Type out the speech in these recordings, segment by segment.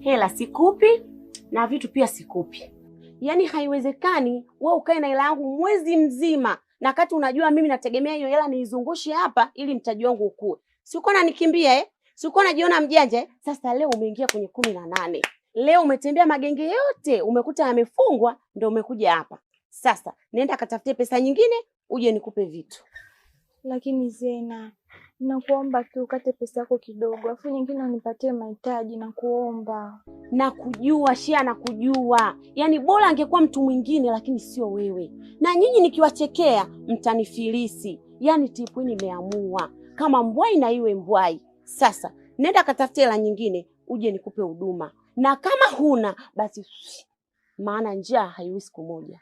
hela sikupi na vitu pia sikupi. Yaani haiwezekani wewe ukae na hela yangu mwezi mzima na kati unajua mimi nategemea hiyo hela niizungushe hapa ili mtaji wangu ukue. Si uko unanikimbia Si uko unajiona mjanja Sasa leo umeingia kwenye 18. Leo umetembea magenge yote, umekuta yamefungwa ndio umekuja hapa. Sasa nenda katafute pesa nyingine uje nikupe vitu. Lakini Zena, nakuomba tu ukate pesa yako kidogo, afu nyingine unipatie mahitaji na kuomba. Nakujua Shia, nakujua. Yaani bora angekuwa mtu mwingine lakini sio wewe. Na nyinyi nikiwachekea mtanifilisi. Yaani Tipwini imeamua kama mbwai na iwe mbwai. Sasa nenda katafute hela nyingine uje nikupe huduma. Na kama huna basi maana njaa haiwi siku moja.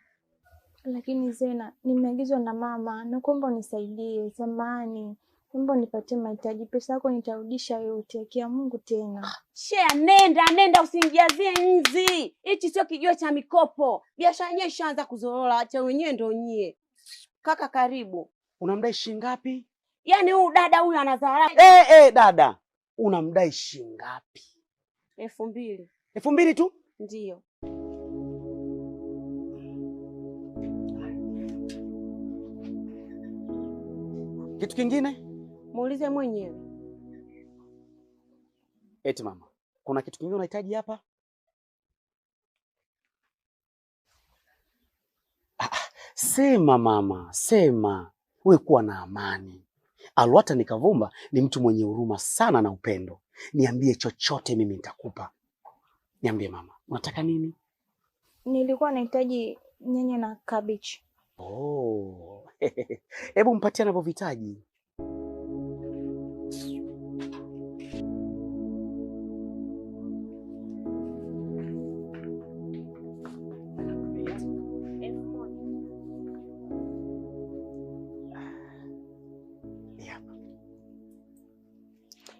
Lakini Zena, nimeagizwa na mama, nakuomba unisaidie zamani. Naomba nipatie mahitaji, pesa yako nitarudisha yote, kia Mungu tena. Shea, nenda usinijazie nzi. Hichi sio kijua cha mikopo. Biashara yenyewe ishaanza kuzorola, acha wenyewe ndio nyie. Kaka karibu. Unamdai shilingi ngapi? Yaani huyu dada huyu anadharau. Dada. Unamdai shilingi ngapi? 2000. 2000 tu? Ndio. Kitu kingine? Muulize mwenyewe. Eti mama, kuna kitu kingine unahitaji hapa? Sema mama, sema. Wewe kuwa na amani. Alwata Nikavumba ni mtu mwenye huruma sana na upendo. Niambie chochote mimi nitakupa. Niambie mama, unataka nini? Nilikuwa nahitaji nyanya na cabbage. Oh. Hebu mpatie anavyovihitaji.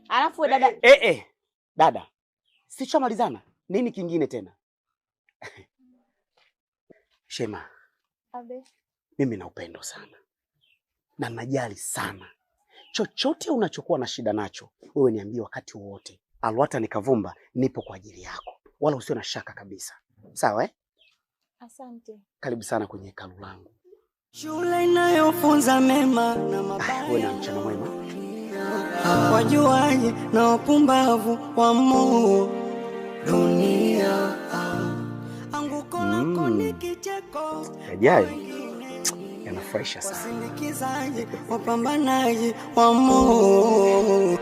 Alafu dada. Dada. Sichamalizana. Nini kingine tena? Shema. Abe. Mimi na upendo sana. Na najali sana. Chochote unachokuwa na shida nacho, wewe niambie wakati wote. Alwata Nikavumba nipo kwa ajili yako. Wala usio na shaka kabisa. Sawa Asante. Karibu sana kwenye hekalu langu. Shule inayofunza mema na mabaya. Wewe na mchana mwema. Wajuaji na wapumbavu wa Mungu dunia. Anguko lako ni kicheko. Yajayo yanafurahisha sana. Wasindikizaji, wapambanaji wa Mungu.